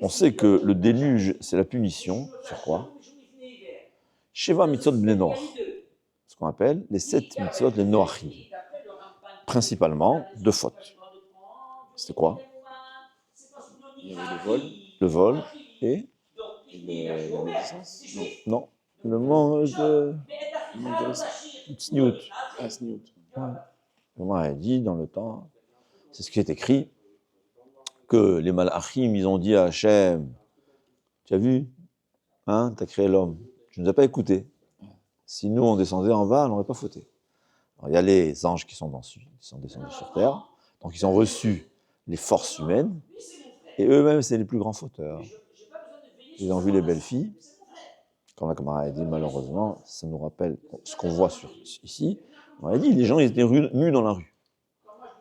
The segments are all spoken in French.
on sait que le déluge, c'est la punition. Sur quoi? Sheva mitzvot bnei Noach. Ce qu'on appelle les 7 mitzvot, les Noachim. Principalement 2 fautes. C'était quoi? Il y avait le vol. Le vol et La médisance. Non. Le manque de sniout. Ah, sniout. Comment elle dit dans le temps, c'est ce qui est écrit, que les malachim, ils ont dit à Hachem, tu as vu, hein, tu as créé l'homme, tu ne nous as pas écoutés. Si nous, on descendait en bas, on n'aurait pas fauté. Alors, il y a les anges qui sont descendus sur terre, donc ils ont reçu les forces humaines, et eux-mêmes, c'est les plus grands fauteurs. Ils ont vu les belles filles, comme la camarade a dit, malheureusement, ça nous rappelle ce qu'on voit ici. On a dit, les gens, ils étaient nus dans la rue.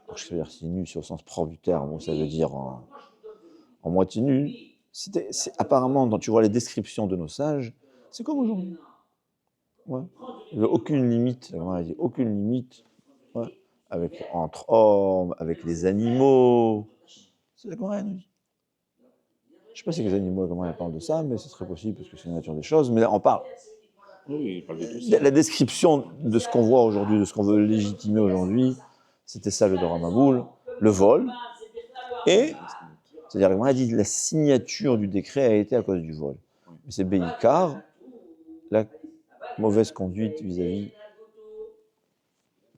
Alors, je veux dire, si nu, c'est au sens propre du terme, ça veut dire en moitié nu. Apparemment, quand tu vois les descriptions de nos sages, c'est comme aujourd'hui. Ouais. Il n'y avait aucune limite, on a dit, aucune limite, ouais. Entre hommes, avec les animaux. C'est la Gemara nous dit. Je ne sais pas si les animaux, comment elle parle de ça, mais c'est très possible parce que c'est la nature des choses. Mais on parle. Oui, il parle de tout ça. La description de ce qu'on voit aujourd'hui, de ce qu'on veut légitimer aujourd'hui, c'était ça le Dora Maboul, le vol. Et, c'est-à-dire, la Gemara dit la signature du décret a été à cause du vol. Mais c'est Beikar, la mauvaise conduite vis-à-vis.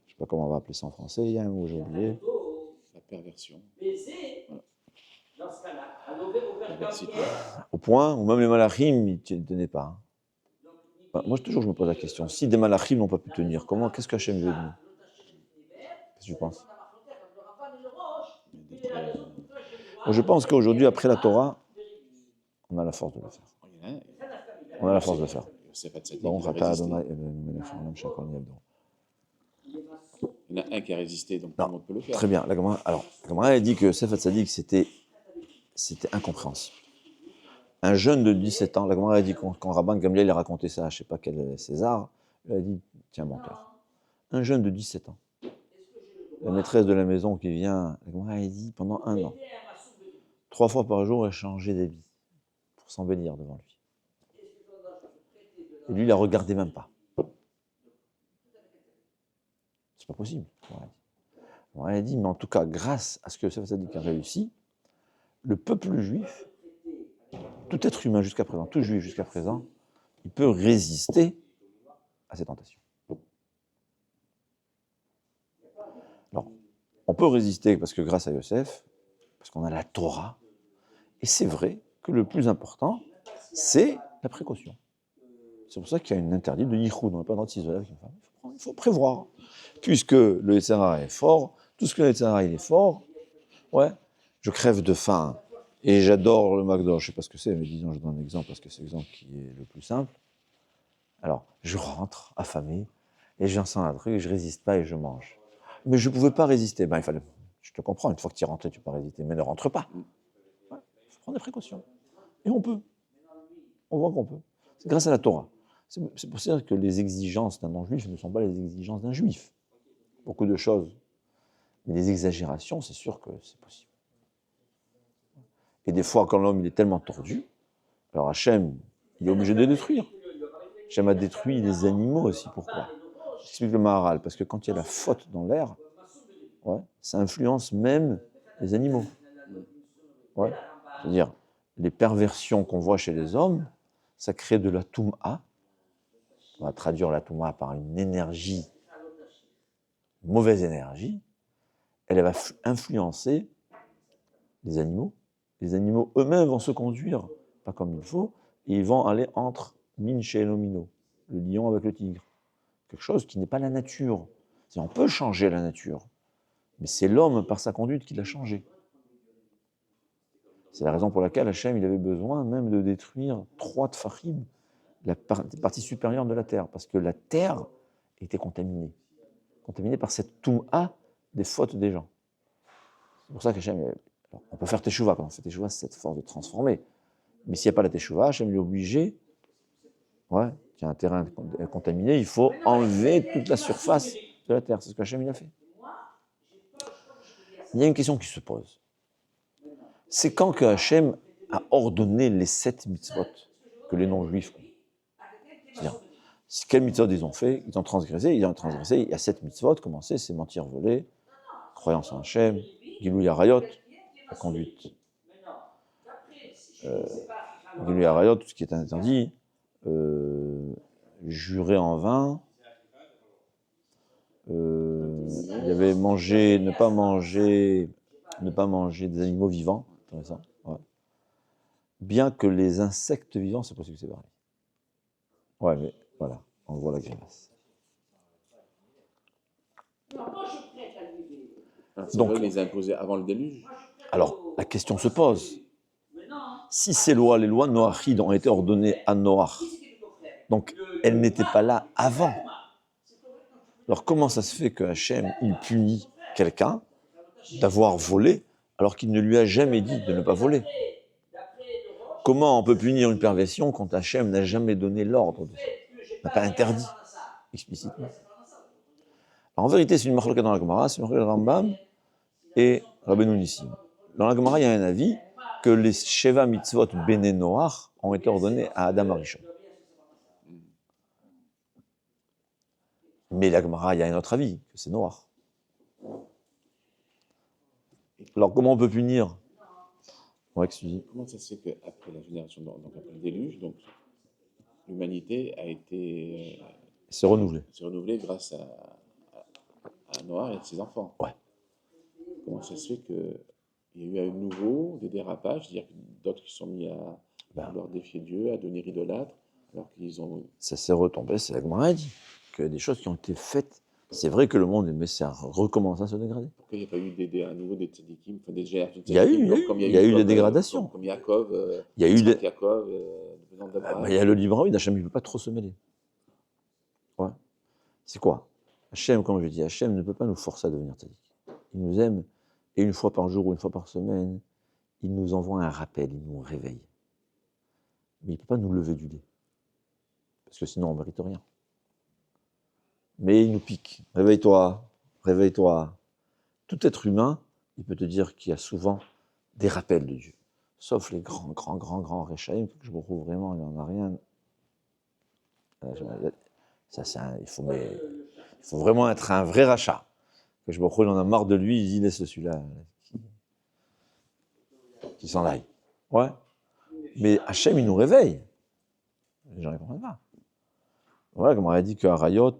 Je ne sais pas comment on va appeler ça en français, il y a un mot, j'ai oublié. La perversion. Au point où même les malachim, ils ne tenaient pas. Moi, toujours, je me pose la question, si des malachim n'ont pas pu tenir, qu'est-ce qu'Hachem veut de nous? Qu'est-ce que tu penses? Je pense qu'aujourd'hui, après la Torah, on a la force de le faire. On a la force de le faire. Bon, il y en a un qui a résisté, donc tout le monde peut le faire. Très bien. La Gemara a dit que Sefat Tzadik, c'était incompréhensible. Un jeune de 17 ans, la Gemara a dit quand Rabban Gamliel a raconté ça, je ne sais pas quel César, il a dit, tiens, menteur. Un jeune de 17 ans, la maîtresse de la maison qui vient, la Gemara a dit, pendant 1 an, 3 fois par jour, elle changeait d'habit pour s'embellir devant lui. Et lui, il la regardait même pas. C'est pas possible. On a dit, mais en tout cas, grâce à ce que Sefat Tzadik a réussi, le peuple juif, tout être humain jusqu'à présent, tout juif jusqu'à présent, il peut résister à ces tentations. Alors, on peut résister parce que grâce à Yosef, parce qu'on a la Torah, et c'est vrai que le plus important, c'est la précaution. C'est pour ça qu'il y a une interdite de yichoud, on n'a pas le droit de s'isoler avec une femme. Il faut prévoir. Puisque le Yetzer Hara est fort, tout ce que le Yetzer Hara il est fort, ouais, je crève de faim et j'adore le McDo, je ne sais pas ce que c'est, mais disons, je donne un exemple parce que c'est l'exemple qui est le plus simple. Alors, je rentre affamé et j'en sens un truc, je ne résiste pas et je mange. Mais je ne pouvais pas résister. Il fallait, je te comprends, une fois que tu es rentré, tu peux pas résister, mais ne rentre pas. Il faut prendre des précautions. Et on peut. On voit qu'on peut. C'est grâce à la Torah. C'est pour ça que les exigences d'un non-juif ne sont pas les exigences d'un juif. Beaucoup de choses. Mais les exagérations, c'est sûr que c'est possible. Et des fois, quand l'homme il est tellement tordu, alors Hachem, il est obligé de les détruire. Hachem a détruit les animaux aussi. Pourquoi? J'explique le Maharal, parce que quand il y a la faute dans l'air, ouais, ça influence même les animaux. Ouais. C'est-à-dire, les perversions qu'on voit chez les hommes, ça crée de la toum'a. On va traduire la toum'a par une énergie, une mauvaise énergie. Elle va influencer les animaux. Les animaux eux-mêmes vont se conduire pas comme il faut, et ils vont aller entre minche et l'omino, le lion avec le tigre. Quelque chose qui n'est pas la nature. On peut changer la nature, mais c'est l'homme par sa conduite qui l'a changé. C'est la raison pour laquelle Hachem il avait besoin même de détruire 3 tfachim, la partie supérieure de la terre, parce que la terre était contaminée par cette toum'a des fautes des gens. C'est pour ça qu'Hachem, on peut faire teshuva, quand on fait teshuva, c'est cette force de transformer. Mais s'il n'y a pas la teshuva, Hachem est obligé, ouais, il y a un terrain contaminé, il faut enlever toute la surface de la terre. C'est ce qu'Hachem il a fait. Il y a une question qui se pose. C'est quand que Hachem a ordonné les 7 mitzvot que les non-juifs ont. C'est-à-dire, quelles mitzvot ils ont fait? Ils ont transgressé, il y a 7 mitzvot, commencer, c'est mentir, voler, croyance en Hachem, Gilou Yarayot, la conduite. Gilou Yarayot, tout ce qui est interdit, jurer en vain, il y avait manger, ne pas manger des animaux vivants, intéressant, ouais. Bien que les insectes vivants, c'est possible que c'est pareil. Ouais, mais voilà, on voit la grimace. Donc, il les a imposés avant le déluge. Alors, la question se pose. Si ces lois, les lois noachides, ont été ordonnées à Noach, donc elles n'étaient pas là avant. Alors comment ça se fait que Hachem, il punit quelqu'un d'avoir volé alors qu'il ne lui a jamais dit de ne pas voler? Comment on peut punir une perversion quand Hachem n'a jamais donné l'ordre de ça, n'a pas interdit explicitement? Alors, en vérité, c'est une marloquette dans la Gemara, c'est une marloquette de Rambam et Rabbeinu Nissim. Dans la Gemara, il y a un avis que les Sheva Mitzvot Bene Noach ont été ordonnés à Adam Arishon. Mais la Gemara, il y a un autre avis, que c'est Noach. Alors, comment on peut punir? Ouais, excusez. Comment ça se fait qu'après la génération, donc après le déluge, donc l'humanité a été c'est renouvelé grâce à Noach et à ses enfants? Ouais. Comment ça se fait qu'il y a eu à nouveau des dérapages, c'est-à-dire d'autres qui sont mis à vouloir défier Dieu, à devenir idolâtres, alors qu'ils ont... Ça s'est retombé, c'est la Gemara dit, qu'il y a des choses qui ont été faites. C'est vrai que le monde, mais ça recommence à se dégrader. Pourquoi il n'y a pas eu à nouveau des tzadikim, enfin des générations de tzadikim? Il y a eu des dégradations. Comme Yaakov, il y a eu des... Yaakov, il y a le libre arbitre, Hachem, il ne peut pas trop se mêler. Ouais. C'est quoi? Hachem, comme je dis, Hachem ne peut pas nous forcer à devenir tzadik. Il nous aime, et une fois par jour ou une fois par semaine, il nous envoie un rappel, il nous réveille. Mais il ne peut pas nous lever du lit. Parce que sinon, on ne mérite rien. Mais il nous pique. Réveille-toi, réveille-toi. Tout être humain, il peut te dire qu'il y a souvent des rappels de Dieu. Sauf les grands Réchaïm, que je me trouve vraiment, il n'y en a rien. Ça, il faut vraiment être un vrai rachat. Que je me trouve, il en a marre de lui, il dit laisse celui-là qui s'en aille. Ouais. Mais Hachem, il nous réveille. Les gens ne comprennent pas. Voilà, comme on a dit qu'à Rayot,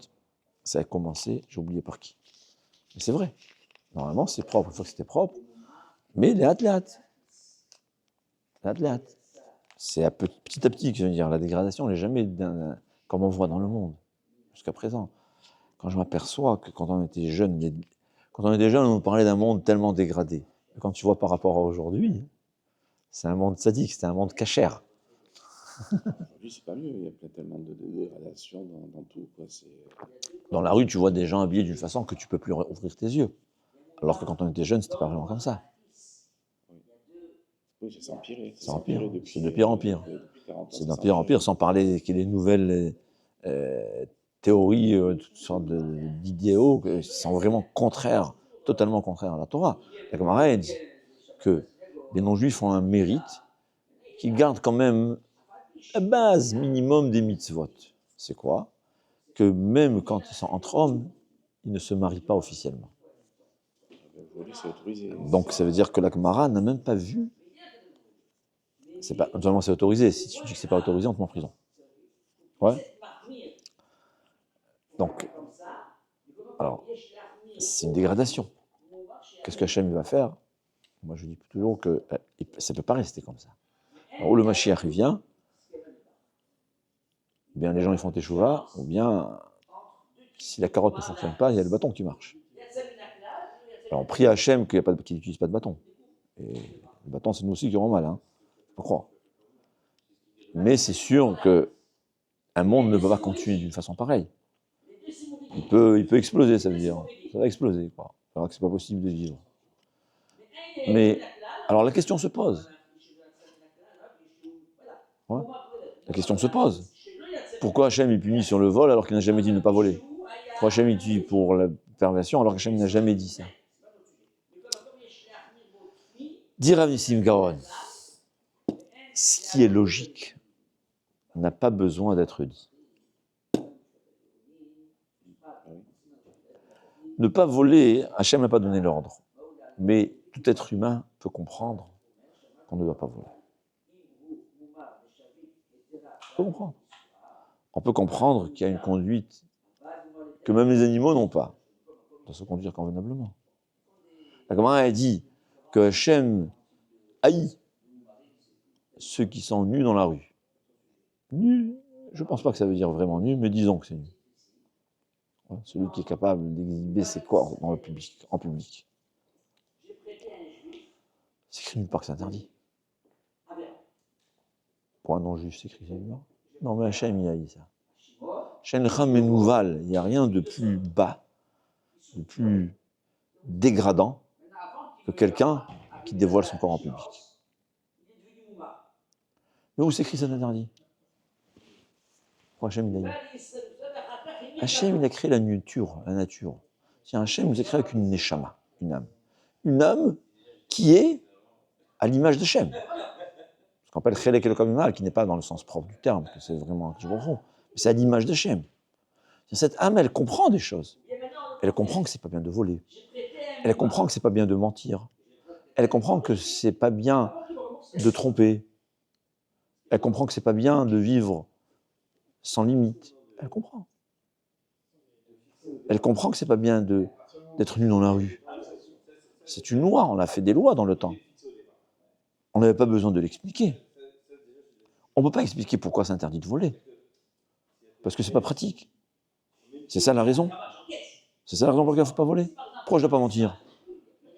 ça a commencé, j'ai oublié par qui. Mais c'est vrai. Normalement, c'est propre, une fois que c'était propre. Mais les athlètes. C'est petit à petit que je veux dire, la dégradation, elle n'est jamais comme on voit dans le monde, jusqu'à présent. Quand je m'aperçois que quand on était jeune, on nous parlait d'un monde tellement dégradé. Mais quand tu vois par rapport à aujourd'hui, c'est un monde sadique, c'est un monde cachère. Aujourd'hui, c'est pas mieux, il y a tellement de dégradation dans tout. Quoi. Dans la rue, tu vois des gens habillés d'une façon que tu ne peux plus ouvrir tes yeux. Alors que quand on était jeune, c'était pas vraiment comme ça. Oui, c'est empiré. C'est empiré. C'est de pire en pire. C'est de pire en pire, sans parler qu'il y ait des nouvelles théories, toutes sortes d'idéaux qui sont vraiment contraires, totalement contraires à la Torah. La Gemara dit que les non-juifs ont un mérite qu'ils gardent quand même la base minimum des mitzvot. C'est quoi? Que même quand ils sont entre hommes, ils ne se marient pas officiellement. Aujourd'hui, c'est autorisé. Donc ça veut dire que la Gemara n'a même pas vu. C'est pas, normalement c'est autorisé. Si tu dis que c'est pas autorisé, on te met en prison. Ouais. Donc, alors, c'est une dégradation. Qu'est-ce que Hachem va faire? Moi, je dis toujours que ça ne peut pas rester comme ça. Alors, ou le Mashiach vient, ou bien les gens ils font teshuva, ou bien si la carotte ne fonctionne pas, il y a le bâton qui marche. Alors, on prie à Hachem qu'il n'utilise pas de bâton. Et le bâton, c'est nous aussi qui aurons mal, hein. Faut croire. Mais c'est sûr qu'un monde ne peut pas continuer d'une façon pareille. Il peut exploser, ça veut dire. Ça va exploser, quoi. Alors que c'est pas possible de vivre. Mais, alors la question se pose. Ouais. La question se pose. Pourquoi Hachem est puni sur le vol alors qu'il n'a jamais dit de ne pas voler? Pourquoi Hachem est puni pour la perversion alors qu'Hachem n'a jamais dit ça? Dit Rav Nissim Gaon. ce qui est logique n'a pas besoin d'être dit. Ne pas voler, Hachem n'a pas donné l'ordre. Mais tout être humain peut comprendre qu'on ne doit pas voler. On peut comprendre. On peut comprendre qu'il y a une conduite que même les animaux n'ont pas. On doit se conduire convenablement. La Gemara a dit que Hachem haït ceux qui sont nus dans la rue. Nus, je ne pense pas que ça veut dire vraiment nu, mais disons que c'est nu. Ouais, celui qui est capable d'exhiber ses corps dans le public, en public. C'est écrit nulle part que c'est interdit. Pour un non-juif, c'est écrit nulle part. Non, mais Hachem, il haït ça. Hachem Menouval, il n'y a rien de plus bas, de plus dégradant que quelqu'un qui dévoile son corps en public. Mais où c'est écrit c'est interdit? Pourquoi Hachem il a dit? Hachem il a créé la nature. C'est Hachem nous a créé avec une neshama, une âme. Une âme qui est à l'image d'Hachem. Ce qu'on appelle chelek elokim mal, qui n'est pas dans le sens propre du terme, que c'est vraiment un profond, mais c'est à l'image d'Hachem. Cette âme, elle comprend des choses. Elle comprend que c'est pas bien de voler. Elle comprend que c'est pas bien de mentir. Elle comprend que c'est pas bien de tromper. Elle comprend que c'est pas bien de vivre sans limite. Elle comprend. Elle comprend que c'est pas bien d'être nu dans la rue. C'est une loi, on a fait des lois dans le temps. On n'avait pas besoin de l'expliquer. On ne peut pas expliquer pourquoi c'est interdit de voler. Parce que c'est pas pratique. C'est ça la raison. C'est ça la raison pour laquelle il ne faut pas voler. Pourquoi je ne dois pas mentir?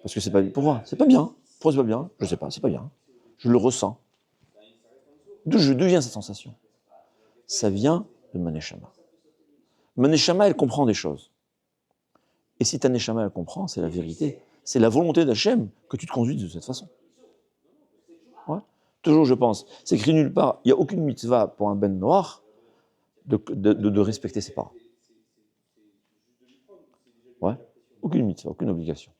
Parce que c'est pas, pourquoi? C'est pas bien. Pourquoi c'est pas bien? Je ne sais pas, c'est pas bien. Je le ressens. D'où vient cette sensation? Ça vient de ma neshama. Ma neshama, elle comprend des choses. Et si ta neshama, elle comprend, c'est la vérité. C'est la volonté d'Hachem que tu te conduises de cette façon. Ouais. Toujours, je pense, c'est écrit nulle part, il n'y a aucune mitzvah pour un ben noir de respecter ses parents. Ouais. Aucune mitzvah, aucune obligation.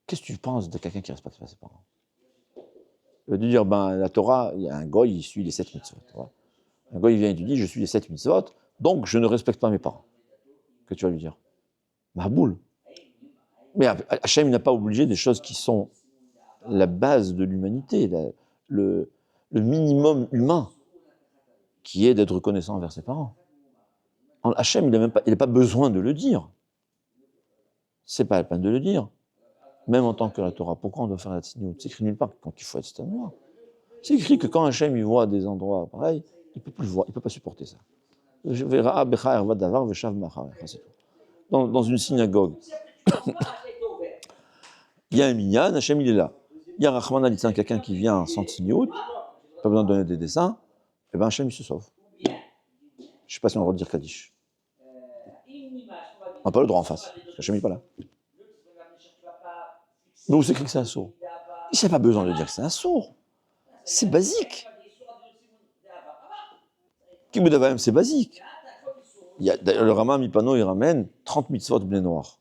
Qu'est-ce que tu penses de quelqu'un qui ne respecte pas ses parents? Il va te dire, la Torah, il y a un goy, il suit les 7 mitzvot. Ouais. Un goy, il vient et te dit, je suis les 7 mitzvot, donc je ne respecte pas mes parents. Que tu vas lui dire? Boule. Mais Hachem n'a pas obligé des choses qui sont la base de l'humanité, le minimum humain, qui est d'être reconnaissant envers ses parents. Hachem, il n'a pas besoin de le dire. C'est pas la peine de le dire. Même en tant que la Torah, pourquoi on doit faire la tsniout? C'est écrit nulle part quand il faut être noir. C'est écrit que quand Hachem il voit des endroits pareils, il ne peut plus le voir, il ne peut pas supporter ça. Dans une synagogue, il y a un minyan, Hachem il est là. Il y a Rahman al-Litzan, quelqu'un qui vient sans tsniout, pas besoin de donner des dessins, et bien Hachem il se sauve. Je ne sais pas si on a le droit de dire Kaddish. On n'a pas le droit en face, Hachem n'est pas là. Mais où c'est écrit que c'est un sourd? Il n'y a pas besoin de dire que c'est un sourd. C'est basique. Kibbutz Avayim, c'est basique. Le Rama Mipano, il ramène 30 mitzvot blé noir.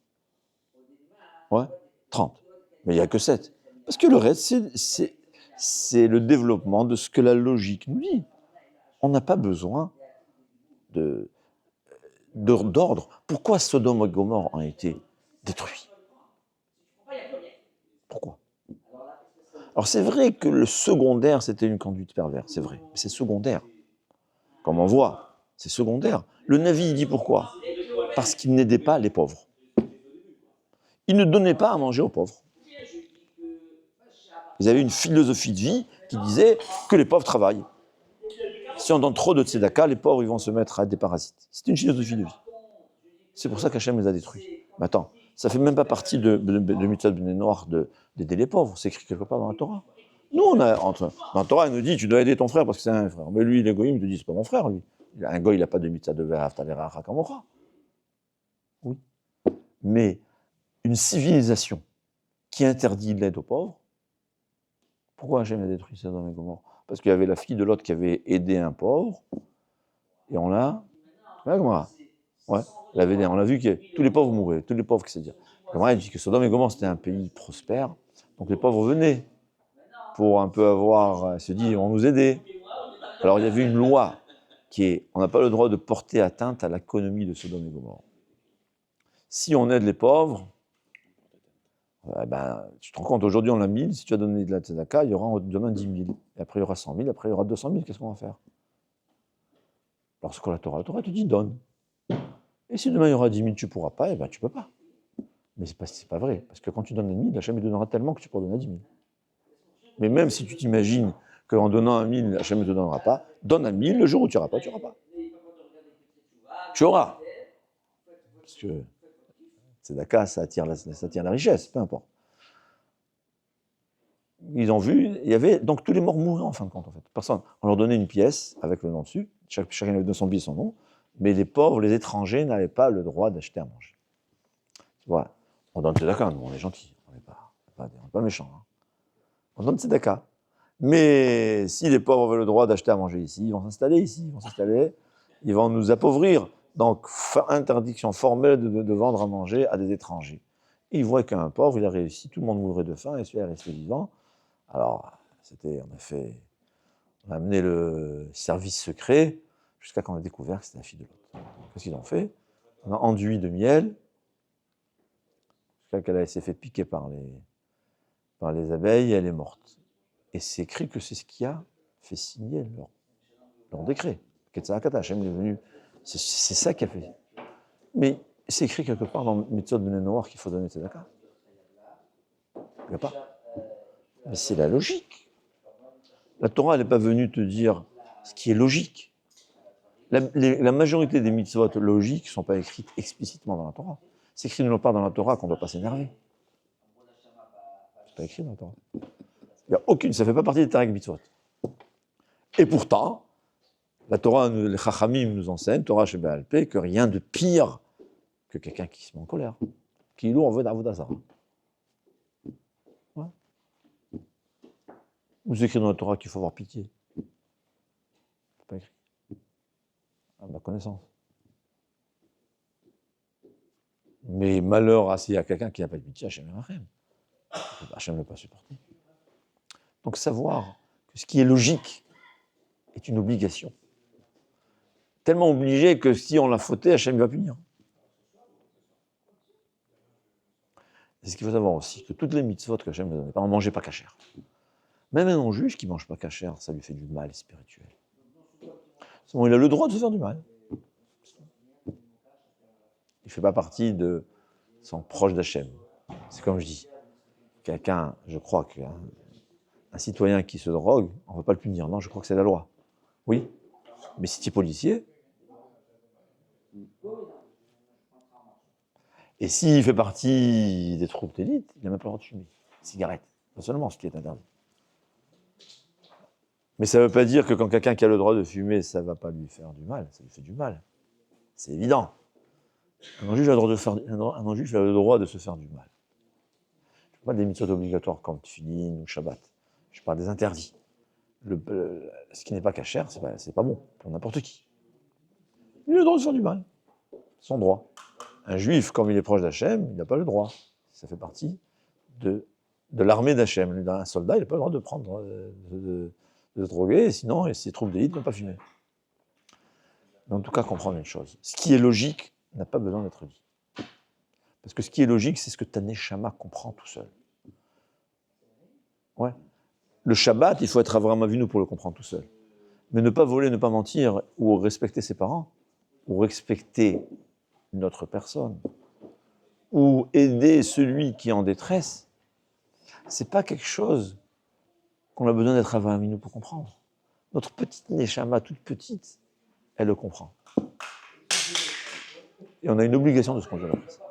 Ouais, 30. Mais il n'y a que 7. Parce que le reste, c'est le développement de ce que la logique nous dit. On n'a pas besoin d'ordre. Pourquoi Sodome et Gomorrhe ont été détruits? Pourquoi? Alors c'est vrai que le secondaire, c'était une conduite perverse, c'est vrai. Mais c'est secondaire. Comme on voit, c'est secondaire. Le Navi, il dit pourquoi? Parce qu'il n'aidait pas les pauvres. Il ne donnait pas à manger aux pauvres. Ils avaient une philosophie de vie qui disait que les pauvres travaillent. Si on donne trop de tzedaka, les pauvres ils vont se mettre à être des parasites. C'est une philosophie de vie. C'est pour ça qu'Hachem les a détruits. Mais attends, ça ne fait même pas partie de mitzvot bnei noach d'aider les pauvres. C'est écrit quelque part dans la Torah. Nous, dans la Torah, elle nous dit tu dois aider ton frère parce que c'est un frère. Mais lui, les goyim, il te dit c'est pas mon frère, lui. Un goy, il n'a pas de mitzvah de ve'ahavta l'iracha kamocha. Oui. Mais une civilisation qui interdit l'aide aux pauvres, pourquoi Hachem a détruit Sodome et Gomorrhe? Parce qu'il y avait la fille de l'autre qui avait aidé un pauvre, et on l'a. Ouais, on a vu que tous les pauvres mouraient, tous les pauvres qui se disent. Elle dit que Sodome et Gomorrhe c'était un pays prospère, donc les pauvres venaient. pour un peu avoir, se dit, ils vont nous aider. Alors il y avait une loi qui est, on n'a pas le droit de porter atteinte à l'économie de Sodome et Gomorrhe. Si on aide les pauvres, tu te rends compte, aujourd'hui on a 1000, si tu as donné de la tzedaka, il y aura demain 10 000, et après il y aura 100 000, après il y aura 200 000, qu'est-ce qu'on va faire? Lorsque la Torah te dit donne. Et si demain il y aura 10 000, tu ne pourras pas, tu ne peux pas. Mais ce n'est pas vrai, parce que quand tu donnes 1000, Hachem il donnera tellement que tu pourras donner à 10 000. Mais même si tu t'imagines qu'en donnant 1000, Hachem ne te donnera pas, donne à 1000, le jour où tu n'auras pas, tu n'auras pas. Tu auras. Parce que tzedaka, ça attire la richesse, peu importe. Ils ont vu, il y avait, donc tous les morts mouraient en fin de compte, en fait. Personne, on leur donnait une pièce avec le nom dessus, chacun avait 200 billets son nom, mais les pauvres, les étrangers n'avaient pas le droit d'acheter à manger. Tu vois, on donne tzedaka, nous on est gentils, on n'est pas méchants. Hein. On donne tzedaka. Mais si les pauvres avaient le droit d'acheter à manger ici, ils vont s'installer ici, ils vont nous appauvrir. Donc, interdiction formelle de vendre à manger à des étrangers. Et ils voient qu'un pauvre, il a réussi, tout le monde mourrait de faim, et celui-là est resté vivant. Alors, c'était, en effet, on a amené le service secret, jusqu'à qu'on a découvert que c'était la fille de l'autre. Qu'est-ce qu'ils ont fait? On a enduit de miel, jusqu'à qu'elle s'est fait piquer par les abeilles, et elle est morte. Et c'est écrit que c'est ce qui a fait signer leur décret. Ketzalakata, Hachem est venu. C'est ça qui a fait. Mais c'est écrit quelque part dans le Mitzvot de Noir qu'il faut donner tzedaka. Il n'y a pas. Mais c'est la logique. La Torah, elle n'est pas venue te dire ce qui est logique. La majorité des mitzvot logiques ne sont pas écrites explicitement dans la Torah. C'est écrit nulle part dans la Torah qu'on ne doit pas s'énerver. C'est pas écrit dans la Torah. Il n'y a aucune, ça ne fait pas partie des Tarek mitzvot. Et pourtant, la Torah, les Chachamim nous enseignent, Torah chez Baal Pé, que rien de pire que quelqu'un qui se met en colère, qui loue en veut d'Avodah Zarah. Ouais. Où c'est écrit dans la Torah qu'il faut avoir pitié? C'est pas écrit. À ma connaissance. Mais malheur s'il y a quelqu'un qui n'a pas de pitié, Hachem Erachem. Hachem ne peut pas supporter. Donc savoir que ce qui est logique est une obligation. Tellement obligé que si on l'a fauté, Hachem va punir. C'est ce qu'il faut savoir aussi, que toutes les mitzvot que Hachem nous donne, on ne mangeait pas cachère. Même un non-juif qui ne mange pas cachère, ça lui fait du mal spirituel. Sinon, il a le droit de se faire du mal. Il ne fait pas partie de son proche d'Hachem. C'est comme je dis, quelqu'un, je crois qu'un citoyen qui se drogue, on ne va pas le punir. Non, je crois que c'est la loi. Oui, mais si tu es policier, et s'il fait partie des troupes d'élite, il n'a même pas le droit de fumer. Cigarette, pas seulement ce qui est interdit. Mais ça ne veut pas dire que quand quelqu'un qui a le droit de fumer, ça ne va pas lui faire du mal. Ça lui fait du mal. C'est évident. Un non-juif a le droit de se faire du mal. Je ne parle pas des mitzvot obligatoires comme Tfilin ou Shabbat. Je parle des interdits. Ce qui n'est pas cachère, c'est pas bon pour n'importe qui. Il a le droit de se faire du mal. Son droit. Un juif, comme il est proche d'Hachem, il n'a pas le droit. Ça fait partie de l'armée d'Hachem. Un soldat, il n'a pas le droit de prendre, de se droguer, sinon ses troupes d'élite ne peuvent pas fumer. Mais en tout cas, comprendre une chose. Ce qui est logique n'a pas besoin d'être dit. Parce que ce qui est logique, c'est ce que ta neshama comprend tout seul. Ouais. Le Shabbat, il faut être Avraham Avinu pour le comprendre tout seul. Mais ne pas voler, ne pas mentir, ou respecter ses parents, ou respecter notre personne, ou aider celui qui est en détresse, c'est pas quelque chose qu'on a besoin d'être Avraham Avinu pour comprendre. Notre petite neshama, toute petite, elle le comprend. Et on a une obligation de se conduire à la place.